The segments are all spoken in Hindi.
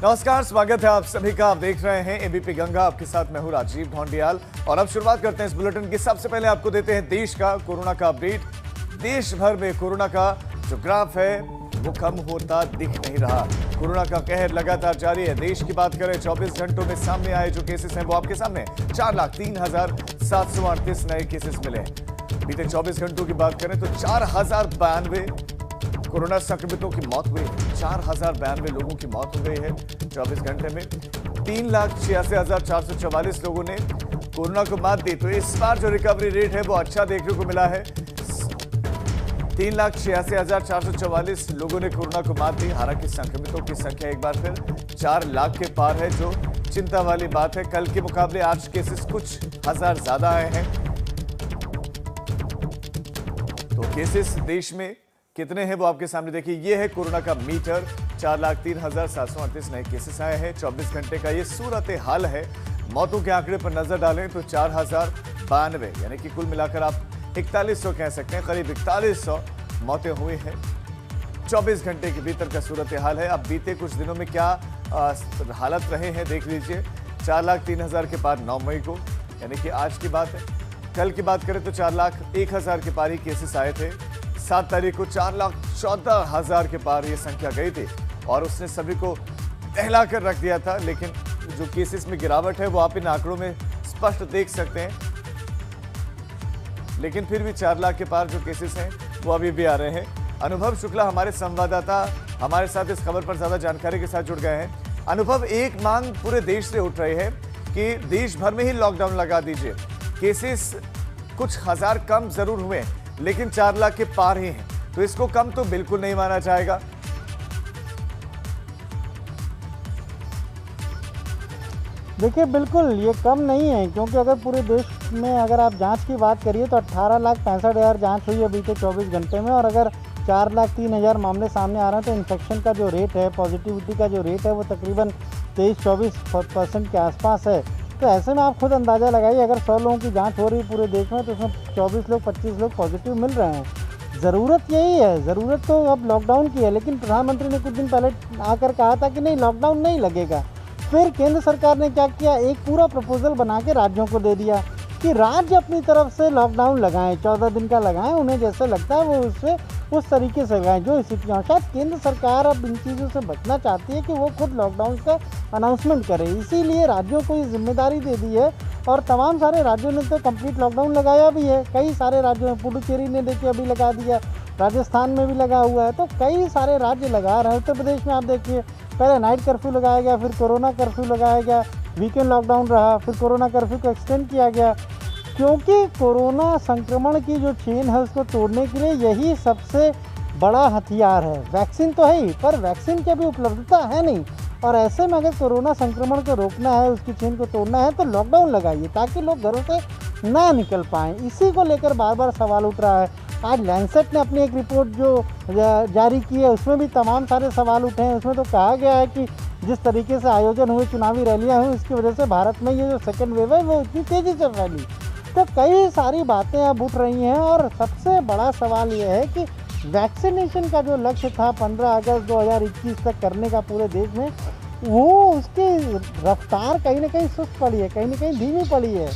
नमस्कार, स्वागत है आप सभी का। आप देख रहे हैं एबीपी गंगा, आपके साथ मैं हूं राजीव ढोंडियाल। और अब शुरुआत करते हैं इस बुलेटिन की। सबसे पहले आपको देते हैं देश का कोरोना का अपडेट। देश भर में कोरोना का जो ग्राफ है वो कम होता दिख नहीं रहा। कोरोना का कहर लगातार जारी है। देश की बात करें, 24 घंटों में सामने आए जो केसेस हैं वो आपके सामने 4,03,738 नए केसेस मिले हैं। बीते 24 घंटों की बात करें तो 4,092 कोरोना संक्रमितों की मौत हुई। 4,092 लोगों की मौत हो गई है 24 घंटे में। 3,86,444 लोगों ने कोरोना को मात दी। तो इस बार जो रिकवरी रेट है वो अच्छा देखने को मिला है। 3,86,444 लोगों ने कोरोना को मात दी। हालांकि संक्रमितों की संख्या एक बार फिर 4 लाख के पार है, जो चिंता वाली बात है। कल के मुकाबले आज केसेस कुछ हजार ज्यादा आए हैं। तो केसेस देश में कितने हैं वो आपके सामने देखिए। ये है कोरोना का मीटर। 4,03,738 नए केसेस आए हैं। 24 घंटे का ये सूरत हाल है। मौतों के आंकड़े पर नजर डालें तो 4,092 यानी कि कुल मिलाकर आप 4100 कह सकते हैं, करीब 4100 मौतें हुई हैं 24 घंटे के भीतर का सूरत हाल है। अब बीते कुछ दिनों में क्या हालत रहे हैं देख लीजिए। 4,03,000 के पार 9 मई को, यानी कि आज की बात है। कल की बात करें तो 4,01,000 के पार ही केसेस आए थे। 7 तारीख को 4,14,000 के पार ये संख्या गई थी और उसने सभी को दहला कर रख दिया था। लेकिन जो केसेस में गिरावट है वो आप इन आंकड़ों में स्पष्ट देख सकते हैं। लेकिन फिर भी 4 लाख के पार जो केसेस हैं वो अभी भी आ रहे हैं। अनुभव शुक्ला हमारे संवाददाता हमारे साथ इस खबर पर ज्यादा जानकारी के साथ जुड़ गए हैं। अनुभव, एक मांग पूरे देश से उठ रही है कि देश भर में ही लॉकडाउन लगा दीजिए। केसेस कुछ हजार कम जरूर हुए लेकिन 4 लाख के पार ही हैं, तो इसको कम तो बिल्कुल नहीं माना जाएगा। देखिए, बिल्कुल ये कम नहीं है, क्योंकि अगर पूरे देश में अगर आप जांच की बात करिए तो 18,65,000 जांच हुई है बीते 24 घंटे में। और अगर 4,03,000 मामले सामने आ रहे हैं तो इन्फेक्शन का जो रेट है, पॉजिटिविटी का जो रेट है वो तकरीबन 23-24% के आसपास है। तो ऐसे में आप खुद अंदाज़ा लगाइए, अगर 100 लोगों की जांच हो रही है पूरे देश में तो उसमें 24 लोग 25 लोग पॉजिटिव मिल रहे हैं। ज़रूरत यही है, ज़रूरत तो अब लॉकडाउन की है। लेकिन प्रधानमंत्री ने कुछ दिन पहले आकर कहा था कि नहीं, लॉकडाउन नहीं लगेगा। फिर केंद्र सरकार ने क्या किया, एक पूरा प्रपोजल बना के राज्यों को दे दिया कि राज्य अपनी तरफ से लॉकडाउन लगाएं, 14 दिन का लगाएं, उन्हें जैसे लगता है वो उससे उस तरीके से लगाएं जो स्थितियाँ। शायद केंद्र सरकार अब इन चीज़ों से बचना चाहती है कि वो खुद लॉकडाउन का अनाउंसमेंट करे, इसीलिए राज्यों को ये जिम्मेदारी दे दी है। और तमाम सारे राज्यों ने तो कंप्लीट लॉकडाउन लगाया भी है। कई सारे राज्यों में, पुडुचेरी ने देखिए अभी लगा दिया, राजस्थान में भी लगा हुआ है, तो कई सारे राज्य लगा रहे हैं। उत्तर प्रदेश में आप देखिए, पहले नाइट कर्फ्यू लगाया गया, फिर कोरोना कर्फ्यू लगाया गया, वीकेंड लॉकडाउन रहा, फिर कोरोना कर्फ्यू को एक्सटेंड किया गया। क्योंकि कोरोना संक्रमण की जो चेन है उसको तोड़ने के लिए यही सबसे बड़ा हथियार है। वैक्सीन तो है ही, पर वैक्सीन की भी उपलब्धता है नहीं। और ऐसे में अगर कोरोना संक्रमण को रोकना है, उसकी चेन को तोड़ना है तो लॉकडाउन लगाइए ताकि लोग घरों से ना निकल पाएँ। इसी को लेकर बार बार सवाल उठ रहा है। आज लैंसेट ने अपनी एक रिपोर्ट जो जारी की है उसमें भी तमाम सारे सवाल उठे हैं। उसमें तो कहा गया है कि जिस तरीके से आयोजन हुए, चुनावी रैलियां हुई, इसकी वजह से भारत में ये जो सेकेंड वेव है वो इतनी तेज़ी से फैली। तो कई सारी बातें अब उठ रही हैं और सबसे बड़ा सवाल ये है कि वैक्सीनेशन का जो लक्ष्य था 15 अगस्त 2021 तक करने का पूरे देश में, वो उसकी रफ्तार कहीं ना कहीं सुस्त पड़ी है, कहीं ना कहीं धीमी पड़ी है।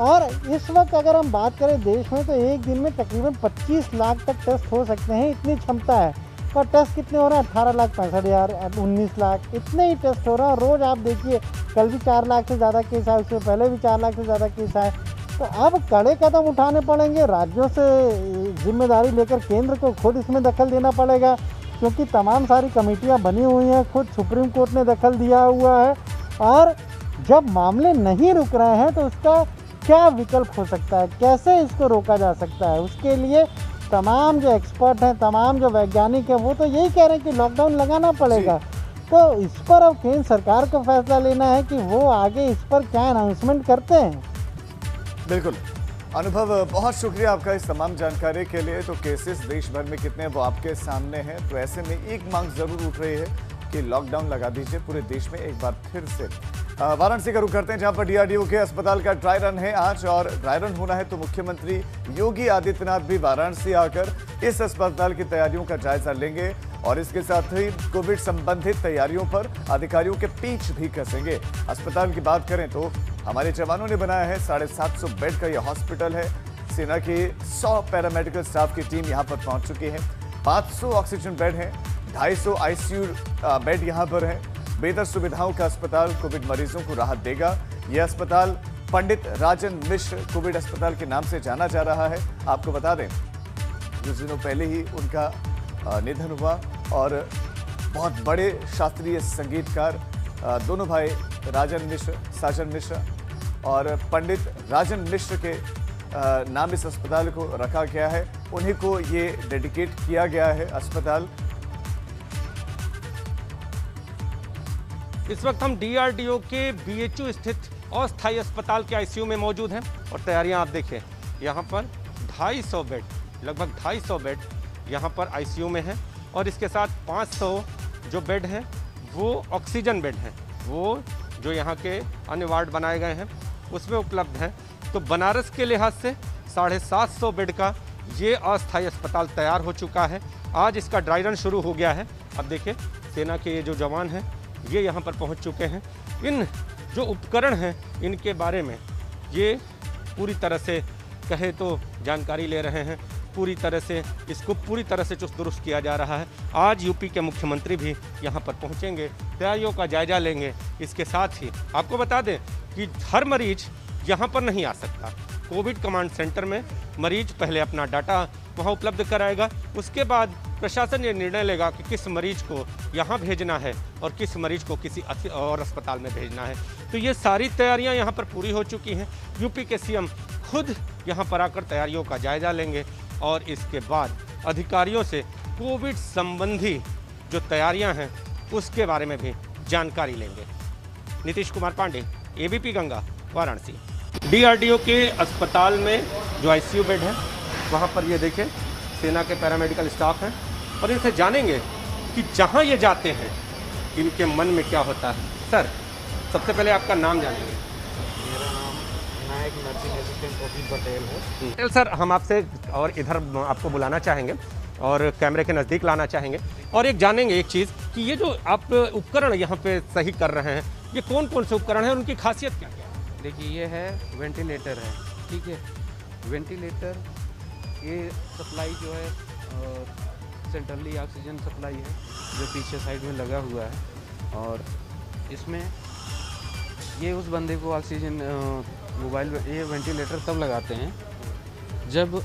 और इस वक्त अगर हम बात करें देश में तो एक दिन में तकरीबन 25 लाख तक टेस्ट हो सकते हैं, इतनी क्षमता है। पर टेस्ट कितने हो रहे हैं? 18,65,000, 19 लाख, इतने ही टेस्ट हो रहे हैं। रोज़ आप देखिए, कल भी 4 लाख से ज़्यादा केस आए, उससे पहले भी 4 लाख से ज़्यादा केस आए। तो अब कड़े कदम उठाने पड़ेंगे, राज्यों से जिम्मेदारी लेकर केंद्र को खुद इसमें दखल देना पड़ेगा, क्योंकि तमाम सारी कमेटियां बनी हुई हैं, खुद सुप्रीम कोर्ट ने दखल दिया हुआ है। और जब मामले नहीं रुक रहे हैं तो उसका क्या विकल्प हो सकता है, कैसे इसको रोका जा सकता है, उसके लिए तमाम जो एक्सपर्ट हैं, तमाम जो वैज्ञानिक हैं, वो तो यही कह रहे हैं कि लॉकडाउन लगाना पड़ेगा। तो इस पर अब केंद्र सरकार को फैसला लेना है कि वो आगे इस पर क्या अनाउंसमेंट करते हैं। बिल्कुल अनुभव, बहुत शुक्रिया आपका इस तमाम जानकारी के लिए। तो केसेस देश भर में कितने हैं वो आपके सामने हैं। तो ऐसे में एक मांग जरूर उठ रही है कि लॉकडाउन लगा दीजिए पूरे देश में एक बार फिर से। वाराणसी का रुख करते हैं, जहां पर डीआरडीओ के अस्पताल का ड्राई रन है आज। और ड्राई रन होना है तो मुख्यमंत्री योगी आदित्यनाथ भी वाराणसी आकर इस अस्पताल की तैयारियों का जायजा लेंगे और इसके साथ ही कोविड संबंधित तैयारियों पर अधिकारियों के पीछ भी कसेंगे। अस्पताल की बात करें तो हमारे जवानों ने बनाया है 750 बेड का यह हॉस्पिटल है। सेना के 100 पैरामेडिकल स्टाफ की टीम यहां पर पहुंच चुकी है। 500 ऑक्सीजन बेड हैं, 250 आईसीयू बेड यहां पर है। बेहतर सुविधाओं का अस्पताल कोविड मरीजों को राहत देगा। यह अस्पताल पंडित राजन मिश्र कोविड अस्पताल के नाम से जाना जा रहा है। आपको बता दें कुछ दिनों पहले ही उनका निधन हुआ और बहुत बड़े शास्त्रीय संगीतकार दोनों भाई राजन मिश्र, साजन मिश्र और पंडित राजन मिश्र के नाम इस अस्पताल को रखा गया है। उन्हीं को ये डेडिकेट किया गया है अस्पताल। इस वक्त हम डीआरडीओ के बीएचयू स्थित अस्थायी अस्पताल के आईसीयू में मौजूद हैं और तैयारियां आप देखिए। यहाँ पर 250 बेड, लगभग 250 बेड यहाँ पर आईसीयू में है और इसके साथ 500 जो बेड हैं वो ऑक्सीजन बेड हैं, वो जो यहाँ के अन्य वार्ड बनाए गए हैं उसमें उपलब्ध हैं। तो बनारस के लिहाज से 750 बेड का ये अस्थायी अस्पताल तैयार हो चुका है। आज इसका ड्राई रन शुरू हो गया है। अब देखिए सेना के ये जो जवान हैं ये यहाँ पर पहुँच चुके हैं। इन जो उपकरण हैं इनके बारे में ये पूरी तरह से कहे तो जानकारी ले रहे हैं। पूरी तरह से इसको पूरी तरह से चुस्त दुरुस्त किया जा रहा है। आज यूपी के मुख्यमंत्री भी यहाँ पर पहुँचेंगे, तैयारियों का जायजा लेंगे। इसके साथ ही आपको बता दें कि हर मरीज यहाँ पर नहीं आ सकता। कोविड कमांड सेंटर में मरीज पहले अपना डाटा वहाँ उपलब्ध कराएगा, उसके बाद प्रशासन ये निर्णय लेगा कि किस मरीज को यहाँ भेजना है और किस मरीज को किसी और अस्पताल में भेजना है। तो ये सारी तैयारियाँ यहाँ पर पूरी हो चुकी हैं। यूपी के सीएम खुद यहाँ पर आकर तैयारियों का जायजा लेंगे और इसके बाद अधिकारियों से कोविड संबंधी जो तैयारियाँ हैं उसके बारे में भी जानकारी लेंगे। नीतीश कुमार पांडे, एबीपी गंगा, वाराणसी। डीआरडीओ के अस्पताल में जो आईसीयू बेड है वहाँ पर ये देखें सेना के पैरामेडिकल स्टाफ हैं और इनसे जानेंगे कि जहाँ ये जाते हैं इनके मन में क्या होता है। सर, सबसे पहले आपका नाम जानेंगे। मेरा नाम नायक नर्सिंग असिस्टेंट ओपी पटेल है। पटेल सर, हम आपसे और इधर आपको बुलाना चाहेंगे और कैमरे के नज़दीक लाना चाहेंगे और एक जानेंगे एक चीज़ कि ये जो आप उपकरण यहाँ पे सही कर रहे हैं ये कौन कौन से उपकरण हैं और उनकी खासियत क्या क्या है? देखिए ये है वेंटिलेटर है, ठीक है। वेंटिलेटर ये सप्लाई जो है सेंट्रली ऑक्सीजन सप्लाई है जो पीछे साइड में लगा हुआ है और इसमें ये उस बंदे को ऑक्सीजन मोबाइल ये वेंटिलेटर तब लगाते हैं जब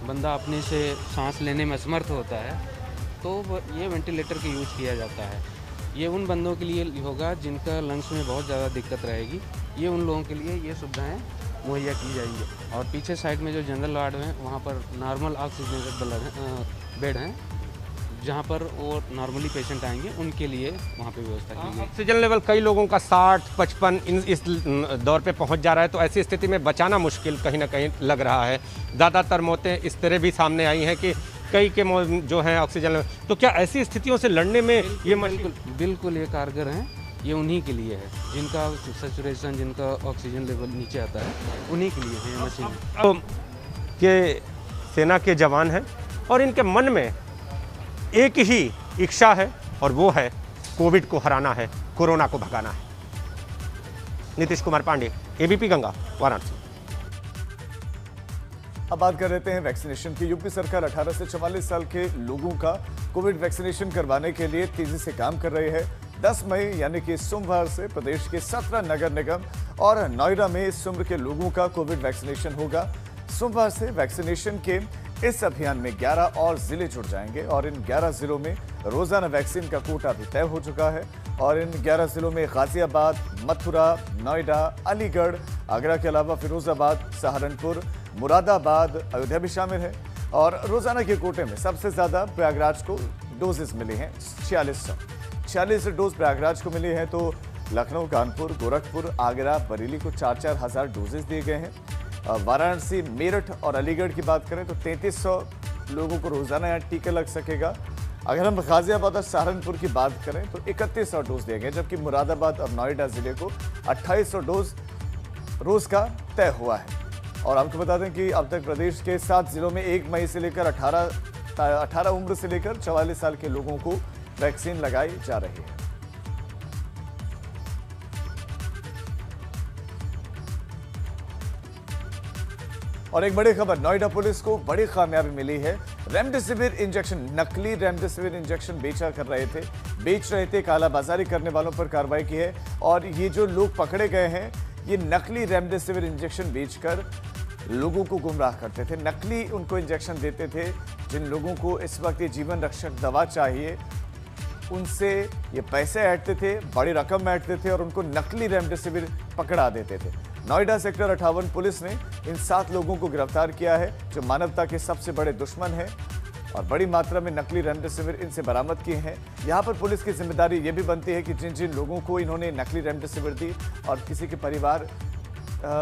बंदा अपने से सांस लेने में असमर्थ होता है तो ये वेंटिलेटर का यूज़ किया जाता है। ये उन बंदों के लिए होगा जिनका लंग्स में बहुत ज़्यादा दिक्कत रहेगी, ये उन लोगों के लिए ये सुविधाएं मुहैया की जाएंगी। और पीछे साइड में जो जनरल वार्ड है वहाँ पर नॉर्मल ऑक्सीजन बेड हैं जहाँ पर वो नॉर्मली पेशेंट आएंगे उनके लिए वहाँ पे व्यवस्था की गई। ऑक्सीजन लेवल कई लोगों का 60-55 इस दौर पे पहुंच जा रहा है, तो ऐसी स्थिति में बचाना मुश्किल कहीं ना कहीं लग रहा है। ज़्यादातर मौतें इस तरह भी सामने आई हैं कि कई के जो हैं ऑक्सीजन लेवल, तो क्या ऐसी स्थितियों से लड़ने में ये बिल्कुल ये कारगर हैं। ये उन्हीं के लिए है जिनका सैचुरेशन, जिनका ऑक्सीजन लेवल नीचे आता है, उन्हीं के लिए है ये मशीन। के सेना के जवान हैं और इनके मन में एक ही इच्छा है और वो है कोविड को हराना है, कोरोना को भगाना है। नीतीश कुमार पांडे, एबीपी गंगा, वाराणसी। अब बात कर लेते हैं वैक्सीनेशन की। यूपी सरकार 18 से 44 साल के लोगों का कोविड वैक्सीनेशन करवाने के लिए तेजी से काम कर रही है। 10 मई यानी कि सोमवार से प्रदेश के 17 नगर निगम और नोएडा में इस उम्र के लोगों का कोविड वैक्सीनेशन होगा। सोमवार से वैक्सीनेशन के इस अभियान में 11 और जिले जुड़ जाएंगे और इन 11 जिलों में रोजाना वैक्सीन का कोटा भी तय हो चुका है। और इन 11 जिलों में गाजियाबाद, मथुरा, नोएडा, अलीगढ़, आगरा के अलावा फिरोजाबाद, सहारनपुर, मुरादाबाद, अयोध्या भी शामिल है। और रोजाना के कोटे में सबसे ज्यादा प्रयागराज को डोजेस मिले हैं, 46 डोज प्रयागराज को मिले हैं। तो लखनऊ, कानपुर, गोरखपुर, आगरा, बरेली को 4-4 हज़ार डोजेस दिए गए हैं। वाराणसी, मेरठ और अलीगढ़ की बात करें तो 3300 लोगों को रोजाना यहाँ टीका लग सकेगा। अगर हम गाजियाबाद और सहारनपुर की बात करें तो 3100 डोज दिए गए, जबकि मुरादाबाद और नोएडा जिले को 2800 डोज रोज का तय हुआ है। और आपको बता दें कि अब तक प्रदेश के 7 जिलों में 1 मई से लेकर 18 18 उम्र से लेकर 44 साल के लोगों को वैक्सीन लगाई जा रही है। और एक बड़ी खबर, नोएडा पुलिस को बड़ी कामयाबी मिली है। रेमडेसिविर इंजेक्शन, नकली रेमडेसिविर इंजेक्शन बेच रहे थे, कालाबाजारी करने वालों पर कार्रवाई की है। और ये जो लोग पकड़े गए हैं, ये नकली रेमडेसिविर इंजेक्शन बेचकर लोगों को गुमराह करते थे। नकली उनको इंजेक्शन देते थे। जिन लोगों को इस वक्त ये जीवन रक्षक दवा चाहिए, उनसे ये पैसे ऐंठते थे, बड़ी रकम ऐंठते थे और उनको नकली रेमडेसिविर पकड़ा देते थे। नोएडा सेक्टर 58 पुलिस ने इन 7 लोगों को गिरफ्तार किया है, जो मानवता के सबसे बड़े दुश्मन हैं, और बड़ी मात्रा में नकली रेमडेसिविर इनसे बरामद किए हैं। यहाँ पर पुलिस की जिम्मेदारी ये भी बनती है कि जिन जिन लोगों को इन्होंने नकली रेमडेसिविर दी और किसी के परिवार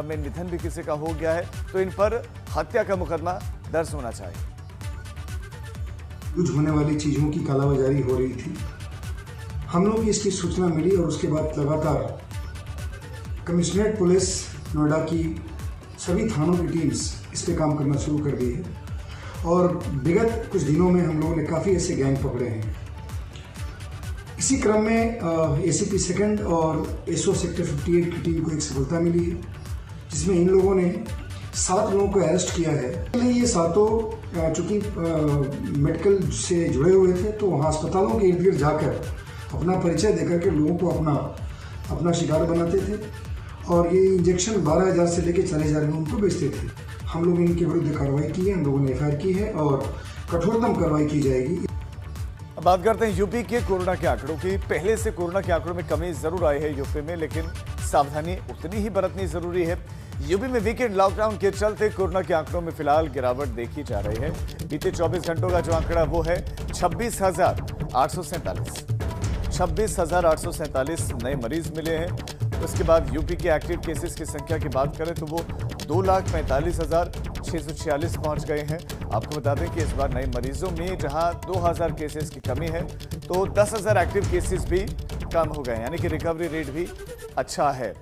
में निधन भी किसी का हो गया है, तो इन पर हत्या का मुकदमा दर्ज होना चाहिए। यूज होने वाली चीज़ों की कालाबाजारी हो रही थी। हम लोग इसकी सूचना मिली और उसके बाद लगातार कमिश्नरेट पुलिस नोएडा की सभी थानों की टीम्स इस पे काम करना शुरू कर दी है। और विगत कुछ दिनों में हम लोगों ने काफ़ी ऐसे गैंग पकड़े हैं। इसी क्रम में ACP सेकंड और एसओ सेक्टर 58 की टीम को एक सफलता मिली है, जिसमें इन लोगों ने 7 लोगों को अरेस्ट किया है। ये सातों चूँकि मेडिकल से जुड़े हुए थे, तो वहाँ अस्पतालों के इर्द गिर्द जाकर अपना परिचय देकर के लोगों को अपना शिकार बनाते थे और ये इंजेक्शन 12,000 से लेकर 40,000 में उनको बेचते थे। हम लोग इनके विरुद्ध कार्रवाई की है, हम लोगों ने FIR की है और कठोरतम कार्रवाई की जाएगी। अब बात करते हैं यूपी के कोरोना के आंकड़ों की। पहले से कोरोना के आंकड़ों में कमी जरूर आई है यूपी में, लेकिन सावधानी उतनी ही बरतनी जरूरी है। यूपी में वीकेंड लॉकडाउन के चलते कोरोना के आंकड़ों में फिलहाल गिरावट देखी जा रही है। बीते 24 घंटों का जो आंकड़ा वो है 26,847 नए मरीज मिले हैं। उसके बाद यूपी के एक्टिव केसेस की संख्या की बात करें तो वो 2,45,646 पहुंच गए हैं। आपको बता दें कि इस बार नए मरीजों में जहां 2,000 केसेस की कमी है, तो 10,000 एक्टिव केसेस भी कम हो गए, यानी कि रिकवरी रेट भी अच्छा है।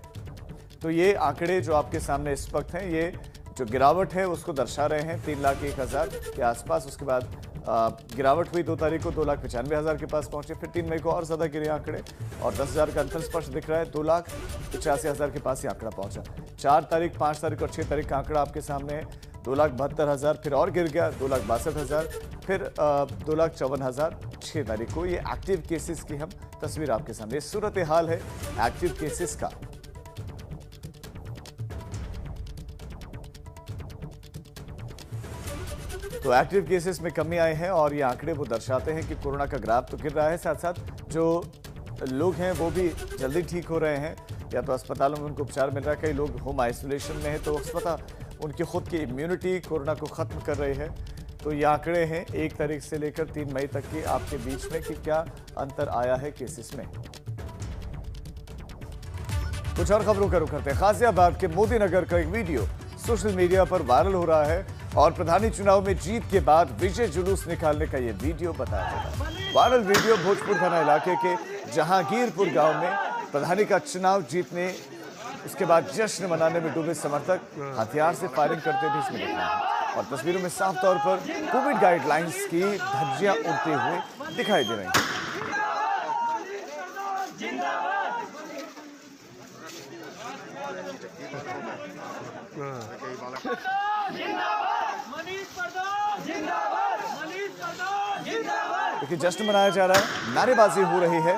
तो ये आंकड़े जो आपके सामने इस वक्त हैं, ये जो गिरावट है उसको दर्शा रहे हैं 3,01,000 के आसपास। उसके बाद गिरावट हुई 2 तारीख को 2,95,000 के पास पहुंचे, फिर 3 मई को और ज़्यादा गिरे आंकड़े और 10,000 का अंतर स्पष्ट दिख रहा है। 2,85,000 के पास ये आंकड़ा पहुंचा। 4 तारीख, 5 तारीख और 6 तारीख का आंकड़ा आपके सामने है। 2,72,000 फिर और गिर गया, 2,62,000 फिर 2,54,000 6 तारीख को। ये एक्टिव केसेस की हम तस्वीर आपके सामने, सूरत हाल है एक्टिव केसेस का। तो एक्टिव केसेस में कमी आई है और ये आंकड़े वो दर्शाते हैं कि कोरोना का ग्राफ तो गिर रहा है, साथ साथ जो लोग हैं वो भी जल्दी ठीक हो रहे हैं, या तो अस्पतालों में उनको उपचार मिल रहा है। कई लोग होम आइसोलेशन में है, तो अस्पताल उनकी खुद की इम्यूनिटी कोरोना को ख़त्म कर रही है। तो ये आंकड़े हैं 1 तारीख से लेकर 3 मई तक के आपके बीच में कि क्या अंतर आया है केसेस में। कुछ और खबरों का रुख करते हैं। गाजियाबाद के मोदी नगर का एक वीडियो सोशल मीडिया पर वायरल हो रहा है और प्रधानी चुनाव में जीत के बाद विजय जुलूस निकालने का ये वीडियो बताया गया। वायरल वीडियो भोजपुर थाना इलाके के जहांगीरपुर गांव में प्रधानी का चुनाव जीतने उसके बाद जश्न मनाने में डूबे समर्थक हथियार से फायरिंग करते थे, इसमें दिख रहा है। और तस्वीरों में साफ तौर पर कोविड गाइडलाइंस की धज्जियां उड़ते हुए दिखाई दे रही हैं। देखिए, जश्न मनाया जा रहा है, नारेबाजी हो रही है,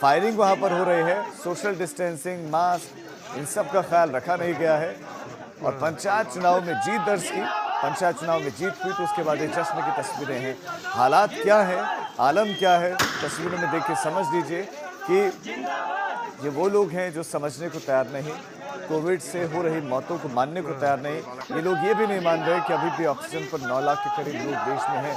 फायरिंग वहां पर हो रही है, सोशल डिस्टेंसिंग, मास्क, इन सब का ख्याल रखा नहीं गया है। और पंचायत चुनाव में जीत दर्ज की, पंचायत चुनाव में जीत हुई, तो उसके बाद ये जश्न की तस्वीरें हैं। हालात क्या है, आलम क्या है, तस्वीरों में देख के समझ लीजिए कि ये वो लोग हैं जो समझने को तैयार नहीं, कोविड से हो रही मौतों को मानने को तैयार नहीं। ये लोग ये भी नहीं मान रहे कि अभी भी ऑक्सीजन पर 9 लाख के करीब लोग देश में हैं।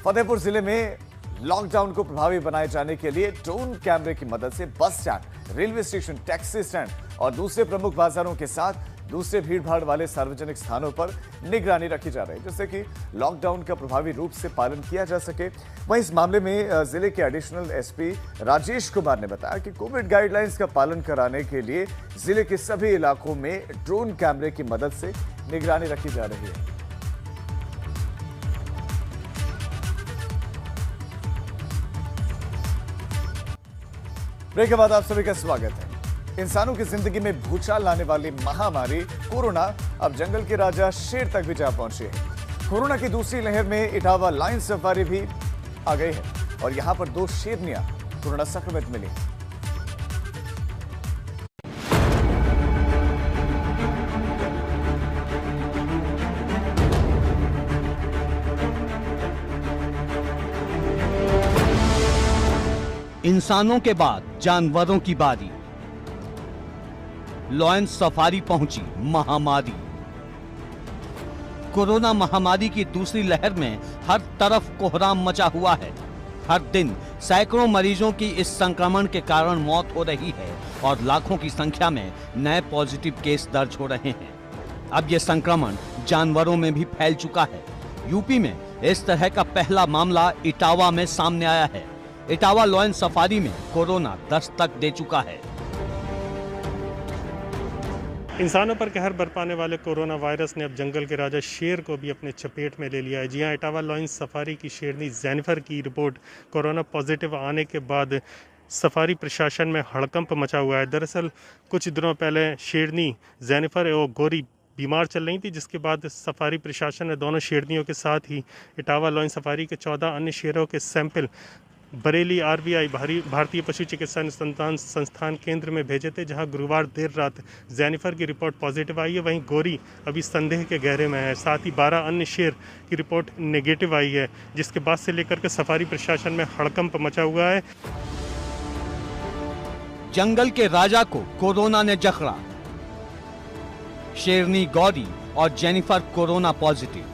फतेहपुर जिले में लॉकडाउन को प्रभावी बनाए जाने के लिए ड्रोन कैमरे की मदद से bus stand, railway station, taxi stand और दूसरे प्रमुख बाजारों के साथ दूसरे भीड़भाड़ वाले सार्वजनिक स्थानों पर निगरानी रखी जा रही है, जिससे कि लॉकडाउन का प्रभावी रूप से पालन किया जा सके। वहीं इस मामले में जिले के एडिशनल एसपी राजेश कुमार ने बताया कि कोविड गाइडलाइंस का पालन कराने के लिए जिले के सभी इलाकों में ड्रोन कैमरे की मदद से निगरानी रखी जा रही है। ब्रेक के बाद आप सभी का स्वागत है। इंसानों की जिंदगी में भूचाल लाने वाली महामारी कोरोना अब जंगल के राजा शेर तक भी जा पहुंची है। कोरोना की दूसरी लहर में इटावा लायन सफारी भी आ गई है और यहां पर 2 शेरनियां कोरोना संक्रमित मिली। इंसानों के बाद जानवरों की बारी। लायन सफारी पहुंची महामारी। कोरोना महामारी की दूसरी लहर में हर तरफ कोहराम मचा हुआ है। हर दिन सैकड़ों मरीजों की इस संक्रमण के कारण मौत हो रही है और लाखों की संख्या में नए पॉजिटिव केस दर्ज हो रहे हैं। अब यह संक्रमण जानवरों में भी फैल चुका है। यूपी में इस तरह का पहला मामला इटावा में सामने आया है। इटावा लायन सफारी में कोरोना दस्तक दे चुका है। इंसानों पर कहर बरपाने वाले कोरोना वायरस ने अब जंगल के राजा शेर को भी अपने चपेट में ले लिया है। जी हां, इटावा लायन सफारी की शेरनी जेनिफर की रिपोर्ट कोरोना पॉजिटिव आने के बाद सफारी प्रशासन में हड़कंप मचा हुआ है। दरअसल कुछ दिनों पहले शेरनी जेनिफर और गोरी बीमार चल रही थी, जिसके बाद सफारी प्रशासन ने दोनों शेरनियों के साथ ही इटावा लायन सफारी के 14 अन्य शेरों के सैंपल बरेली RBI भारतीय पशु चिकित्सा अनुसंधान संस्थान केंद्र में भेजे थे, जहां गुरुवार देर रात जेनिफर की रिपोर्ट पॉजिटिव आई है। वहीं गोरी अभी संदेह के घेरे में है। साथ ही 12 अन्य शेर की रिपोर्ट नेगेटिव आई है, जिसके बाद से लेकर के सफारी प्रशासन में हड़कंप मचा हुआ है। जंगल के राजा को कोरोना ने जकड़ा। शेरनी गौरी और जेनिफर कोरोना पॉजिटिव।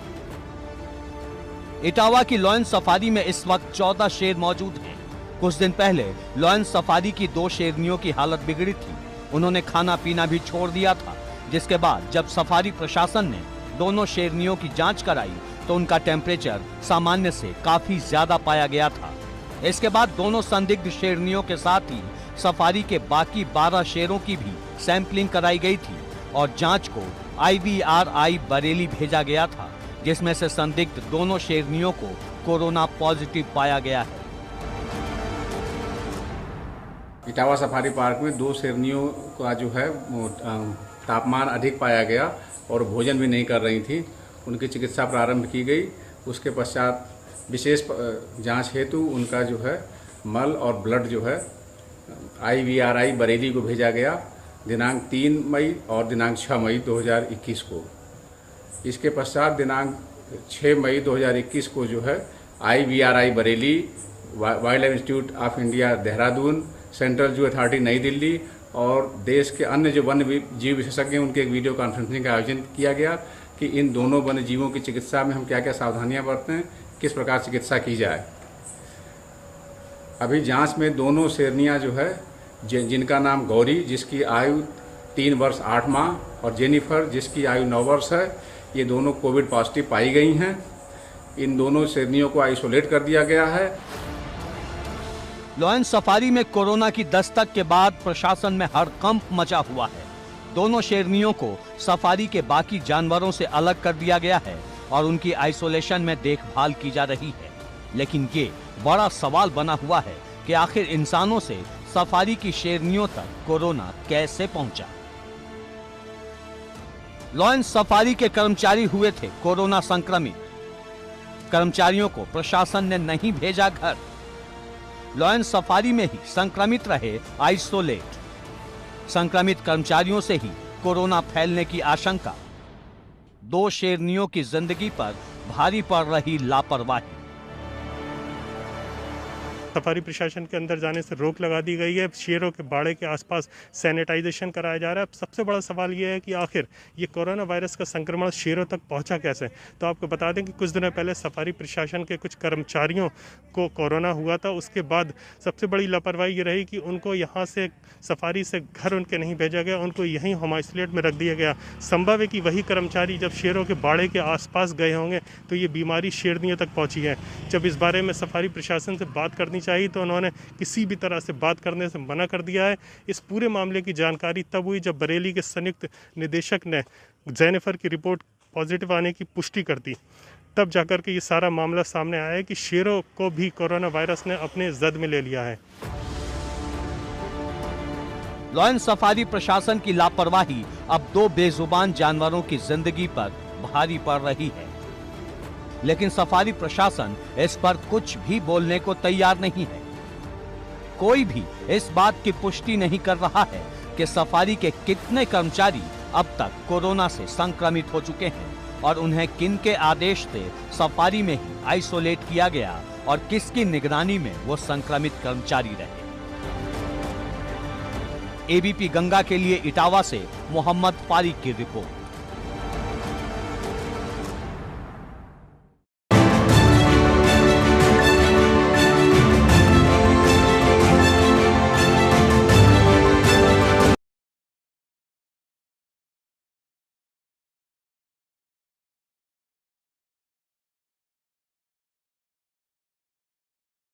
इटावा की लायन सफारी में इस वक्त 14 शेर मौजूद हैं। कुछ दिन पहले लायन सफारी की 2 शेरनियों की हालत बिगड़ी थी। उन्होंने खाना पीना भी छोड़ दिया था, जिसके बाद जब सफारी प्रशासन ने दोनों शेरनियों की जांच कराई तो उनका टेम्परेचर सामान्य से काफी ज्यादा पाया गया था। इसके बाद दोनों संदिग्ध शेरनियों के साथ ही सफारी के बाकी 12 शेरों की भी सैंपलिंग कराई गई थी और जांच को IVRI बरेली भेजा गया था, जिसमें से संदिग्ध दोनों शेरनियों को कोरोना पॉजिटिव पाया गया है। इटावा सफारी पार्क में 2 शेरनियों का जो है तापमान अधिक पाया गया और भोजन भी नहीं कर रही थी। उनकी चिकित्सा प्रारंभ की गई। उसके पश्चात विशेष जांच हेतु उनका जो है मल और ब्लड जो है IVRI बरेली को भेजा गया दिनांक 3 मई और दिनांक 6 मई 2021 को। इसके पश्चात दिनांक 6 मई 2021 को जो है IVRI Bareilly, wild life institute of India Dehradun, central zoo authority नई दिल्ली और देश के अन्य जो वन्य जीव विशेषज्ञ हैं उनके एक वीडियो कॉन्फ्रेंसिंग का आयोजन किया गया कि इन दोनों वन्य जीवों की चिकित्सा में हम क्या क्या सावधानियां बरतें, किस प्रकार चिकित्सा की जाए। अभी जांच में दोनों शेरनियां जो है जिनका नाम गौरी जिसकी आयु 3 वर्ष 8 माह और जेनिफर जिसकी आयु 9 वर्ष है, ये दोनों कोविड पॉजिटिव पाई गई हैं। इन दोनों शेरनियों को आइसोलेट कर दिया गया है। लायन सफारी में कोरोना की दस्तक के बाद प्रशासन में हड़कंप मचा हुआ है। दोनों शेरनियों को सफारी के बाकी जानवरों से अलग कर दिया गया है और उनकी आइसोलेशन में देखभाल की जा रही है। लेकिन ये बड़ा सवाल बना हुआ है कि आखिर इंसानों से सफारी की शेरनियों तक कोरोना कैसे पहुंचा। लायन सफारी के कर्मचारी हुए थे कोरोना संक्रमित। कर्मचारियों को प्रशासन ने नहीं भेजा घर। लायन सफारी में ही संक्रमित रहे आइसोलेट। संक्रमित कर्मचारियों से ही कोरोना फैलने की आशंका। 2 शेरनियों की जिंदगी पर भारी पड़ रही लापरवाही। सफारी प्रशासन के अंदर जाने से रोक लगा दी गई है। शेरों के बाड़े के आसपास सैनिटाइजेशन कराया जा रहा है। अब सबसे बड़ा सवाल ये है कि आखिर ये कोरोना वायरस का संक्रमण शेरों तक पहुंचा कैसे। तो आपको बता दें कि कुछ दिनों पहले सफारी प्रशासन के कुछ कर्मचारियों को कोरोना हुआ था। उसके बाद सबसे बड़ी लापरवाही ये रही कि उनको यहाँ से सफारी से घर उनके नहीं भेजा गया, उनको यहीं होम आइसोलेट में रख दिया गया। संभव है कि वही कर्मचारी जब शेरों के बाड़े के आसपास गए होंगे तो ये बीमारी शेरनियों तक पहुँची है। जब इस बारे में सफारी प्रशासन से बात करनी करनी चाहिए, तो उन्होंने किसी भी तरह से बात करने से मना कर दिया है। इस पूरे मामले की जानकारी तब हुई जब बरेली के संयुक्त निदेशक ने जेनिफर की रिपोर्ट पॉजिटिव आने की पुष्टि कर दी। तब जाकर के ये सारा मामला सामने आया है कि शेरों को भी कोरोना वायरस ने अपने जद में ले लिया है। लॉयन सफारी प्रशासन की लापरवाही अब 2 बेजुबान जानवरों की जिंदगी पर भारी पड़ रही है, लेकिन सफारी प्रशासन इस पर कुछ भी बोलने को तैयार नहीं है। कोई भी इस बात की पुष्टि नहीं कर रहा है कि सफारी के कितने कर्मचारी अब तक कोरोना से संक्रमित हो चुके हैं और उन्हें किन के आदेश से सफारी में ही आइसोलेट किया गया और किसकी निगरानी में वो संक्रमित कर्मचारी रहे। एबीपी गंगा के लिए इटावा से मोहम्मद फारिक की रिपोर्ट।